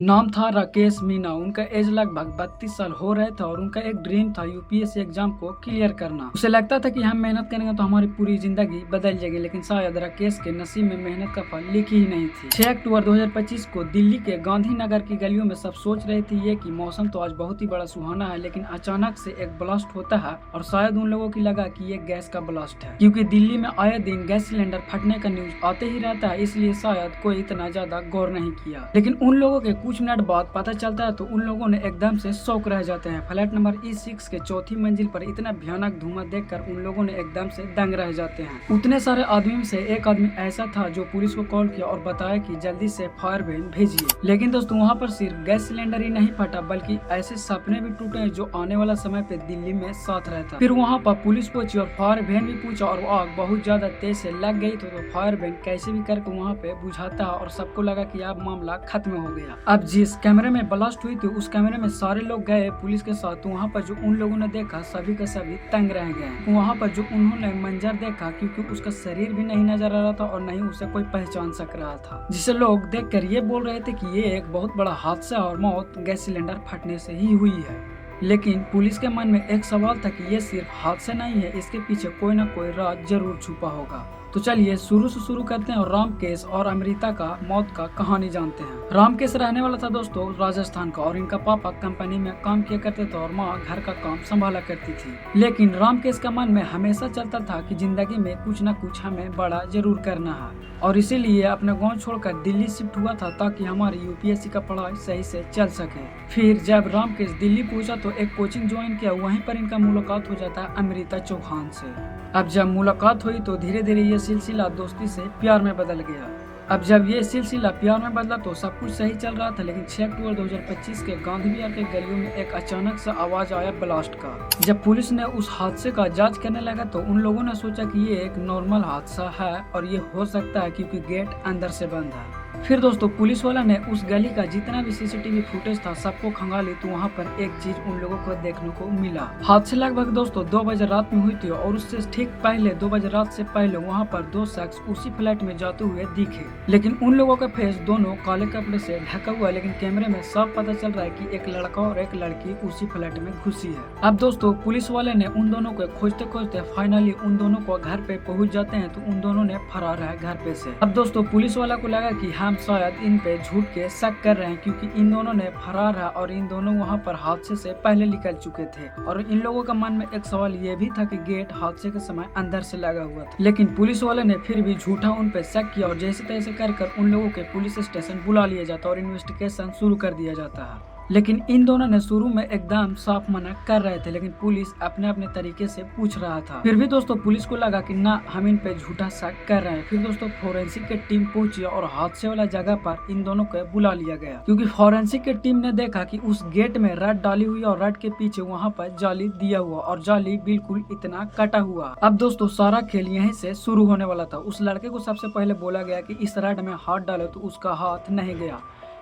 नाम था राकेश मीना। उनका एज लगभग 32 साल हो रहे थे और उनका एक ड्रीम था यूपीएससी एग्जाम को क्लियर करना। उसे लगता था कि हम मेहनत करेंगे तो हमारी पूरी जिंदगी बदल जाएगी, लेकिन शायद राकेश के नसीब में मेहनत का फल लिखी ही नहीं थी। 6 अक्टूबर 2025 को दिल्ली के गांधीनगर की गलियों में सब सोच रहे थे ये कि मौसम तो आज बहुत ही बड़ा सुहाना है, लेकिन अचानक से एक ब्लास्ट होता है और शायद उन लोगों की लगा कि ये गैस का ब्लास्ट है, क्योंकि दिल्ली में आए दिन गैस सिलेंडर फटने का न्यूज आते ही रहता है, इसलिए शायद कोई इतना ज्यादा गौर नहीं किया। लेकिन उन लोगों के कुछ मिनट बाद पता चलता है तो उन लोगों ने एकदम से शौक रह जाते हैं। फ्लैट नंबर E6 के चौथी मंजिल पर इतना भयानक धुआं देखकर उन लोगों ने एकदम से दंग रह जाते हैं। उतने सारे आदमी में से एक आदमी ऐसा था जो पुलिस को कॉल किया और बताया कि जल्दी से फायर ब्रिगेड भेजिए। लेकिन दोस्तों वहाँ पर सिर्फ गैस सिलेंडर ही नहीं फटा, बल्कि ऐसे सपने भी टूटे जो आने वाला समय पे दिल्ली में साथ रहता। फिर वहाँ पर पुलिस पहुंची और फायर ब्रिगेड भी पूछा और आग बहुत ज्यादा तेज से लग गई तो फायर ब्रिगेड कैसे भी करके वहाँ पे बुझाता है और सबको लगा कि अब मामला खत्म हो गया। अब जिस कैमरे में ब्लास्ट हुई थी उस कैमरे में सारे लोग गए पुलिस के साथ, तो वहाँ पर जो उन लोगों ने देखा सभी का सभी तंग रह गए। वहाँ पर जो उन्होंने मंजर देखा, क्योंकि उसका शरीर भी नहीं नजर आ रहा था और नहीं उसे कोई पहचान सक रहा था, जिसे लोग देखकर ये बोल रहे थे कि ये एक बहुत बड़ा हादसा और मौत गैस सिलेंडर फटने से ही हुई है। लेकिन पुलिस के मन में एक सवाल था कि ये सिर्फ हादसा नहीं है, इसके पीछे कोई ना कोई राज जरूर छुपा होगा। तो चलिए शुरू से शुरू करते हैं और रामकेश और अमृता का मौत का कहानी जानते हैं। रामकेश रहने वाला था दोस्तों राजस्थान का और इनका पापा कंपनी में काम किया करते थे और माँ घर का काम संभाला करती थी। लेकिन रामकेश का मन में हमेशा चलता था कि जिंदगी में कुछ न कुछ हमें बड़ा जरूर करना है, और इसीलिए अपने गाँव छोड़कर दिल्ली शिफ्ट हुआ था ताकि हमारी यूपीएससी का पढ़ाई सही से चल सके। फिर जब रामकेश दिल्ली पहुंचा तो एक कोचिंग ज्वाइन किया, वहीं पर इनका मुलाकात हो जाता है अमृता चौहान से। अब जब मुलाकात हुई तो धीरे धीरे ये सिलसिला दोस्ती से प्यार में बदल गया। अब जब ये सिलसिला प्यार में बदला तो सब कुछ सही चल रहा था, लेकिन 6 अक्टूबर 2025 के गांधी विहार के गलियों में एक अचानक सा आवाज आया ब्लास्ट का। जब पुलिस ने उस हादसे का जांच करने लगा तो उन लोगों ने सोचा कि ये एक नॉर्मल हादसा है और ये हो सकता है क्योंकि गेट अंदर से बंद है। फिर दोस्तों पुलिस वाला ने उस गली का जितना भी सीसीटीवी फुटेज था सबको खंगाली तो वहाँ पर एक चीज उन लोगों को देखने को मिला। हादसे लगभग दोस्तों 2 बजे रात में हुई थी और उससे ठीक पहले 2 बजे रात से पहले वहाँ पर 2 शख्स उसी फ्लैट में जाते हुए दिखे, लेकिन उन लोगों का फेस दोनों काले कपड़े से ढका हुआ, लेकिन कैमरे में साफ पता चल रहा है कि एक लड़का और एक लड़की उसी फ्लैट में घुसी है। अब दोस्तों पुलिस वाले ने उन दोनों को खोजते खोजते फाइनली उन दोनों को घर पे पहुँच जाते हैं तो उन दोनों ने फरार है घर पे से। अब दोस्तों पुलिस वाला को लगा कि हम शायद इन पे झूठ के शक कर रहे हैं, क्योंकि इन दोनों ने फरार है और इन दोनों वहां पर हादसे से पहले निकल चुके थे। और इन लोगों का मन में एक सवाल ये भी था कि गेट हादसे के समय अंदर से लगा हुआ था, लेकिन पुलिस वाले ने फिर भी झूठा उन पे शक किया और जैसे तैसे कर उन लोगों के पुलिस स्टेशन बुला लिया जाता और इन्वेस्टिगेशन शुरू कर दिया जाता है। लेकिन इन दोनों ने शुरू में एकदम साफ मना कर रहे थे, लेकिन पुलिस अपने अपने तरीके से पूछ रहा था। फिर भी दोस्तों पुलिस को लगा कि ना हम इन पे झूठा शक कर रहे हैं। फिर दोस्तों फोरेंसिक की टीम पहुंची और हादसे वाला जगह पर इन दोनों को बुला लिया गया, क्योंकि फोरेंसिक की टीम ने देखा कि उस गेट में रड डाली हुई और रड के पीछे वहाँ पर जाली दिया हुआ और जाली बिल्कुल इतना कटा हुआ। अब दोस्तों सारा खेल यहीं से शुरू होने वाला था। उस लड़के को सबसे पहले बोला गया कि इस रड में हाथ डालो तो उसका हाथ नहीं गया।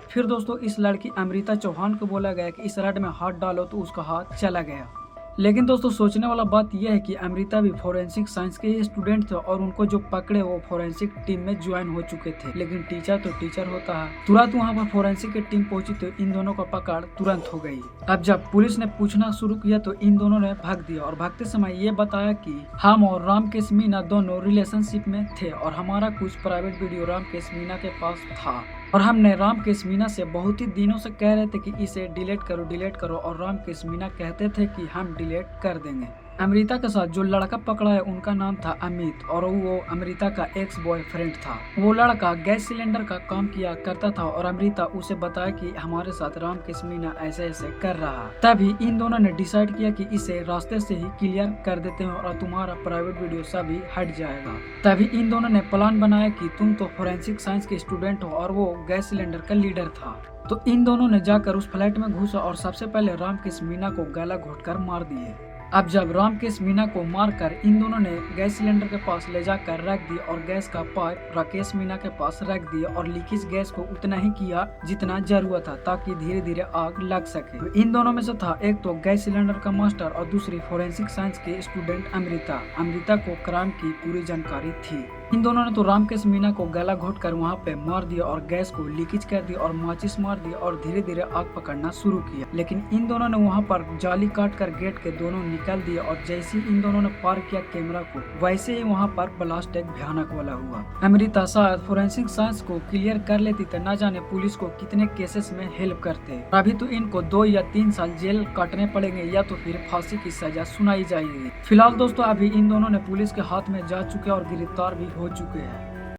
फिर दोस्तों इस लड़की अमृता चौहान को बोला गया कि इस रड में हाथ डालो तो उसका हाथ चला गया। लेकिन दोस्तों सोचने वाला बात यह है कि अमृता भी फोरेंसिक साइंस के ही स्टूडेंट थे और उनको जो पकड़े वो फोरेंसिक टीम में ज्वाइन हो चुके थे, लेकिन टीचर तो टीचर होता है। तुरंत वहाँ पर फोरेंसिक की टीम पहुंची तो इन दोनों का पकड़ तुरंत हो गई। अब जब पुलिस ने पूछना शुरू किया तो इन दोनों ने भाग दिया और भागते समय ये बताया कि हम और रामकेश मीना दोनों रिलेशनशिप में थे और हमारा कुछ प्राइवेट वीडियो रामकेश मीना के पास था और हमने रामकेश मीना से बहुत ही दिनों से कह रहे थे कि इसे डिलीट करो, और रामकेश मीना कहते थे कि हम डिलीट कर देंगे। अमृता के साथ जो लड़का पकड़ा है उनका नाम था अमित और वो अमृता का एक्स बॉयफ्रेंड था। वो लड़का गैस सिलेंडर का काम किया करता था और अमृता उसे बताया कि हमारे साथ रामकेश मीना ऐसे ऐसे कर रहा। तभी इन दोनों ने डिसाइड किया कि इसे रास्ते से ही क्लियर कर देते हैं और तुम्हारा प्राइवेट वीडियो सभी हट जाएगा। तभी इन दोनों ने प्लान बनाया कि तुम तो फोरेंसिक साइंस के स्टूडेंट हो और वो गैस सिलेंडर का लीडर था। तो इन दोनों ने जाकर उस फ्लैट में घुसा और सबसे पहले रामकेश मीना को गला घोटकर मार दिए। अब जब रामकेश मीना को मारकर इन दोनों ने गैस सिलेंडर के पास ले जाकर रख दिया और गैस का पाइप राकेश मीना के पास रख दिया और लीकेज गैस को उतना ही किया जितना जरूरत था ताकि धीरे धीरे आग लग सके। तो इन दोनों में से था एक तो गैस सिलेंडर का मास्टर और दूसरी फोरेंसिक साइंस के स्टूडेंट अमृता। अमृता को क्राइम की पूरी जानकारी थी। इन दोनों ने तो रामकेश मीना को गला घोट कर वहाँ पे मार दिया और गैस को लीकेज कर दिया और माचिस मार दिया और धीरे धीरे आग पकड़ना शुरू किया। लेकिन इन दोनों ने वहाँ पर जाली काट कर गेट के दोनों निकाल दिया और जैसे ही इन दोनों ने पार किया कैमरा को, वैसे ही वहाँ पर ब्लास्ट एक भयानक वाला हुआ। अमृता शायद फोरेंसिक साइंस को क्लियर कर लेती तो न जाने पुलिस को कितने केसेस में हेल्प करते। अभी तो इनको 2 या 3 साल जेल काटने पड़ेंगे या तो फिर फांसी की सजा सुनाई जाएगी। फिलहाल दोस्तों अभी इन दोनों ने पुलिस के हाथ में जा चुके और गिरफ्तार भी हो चुके हैं।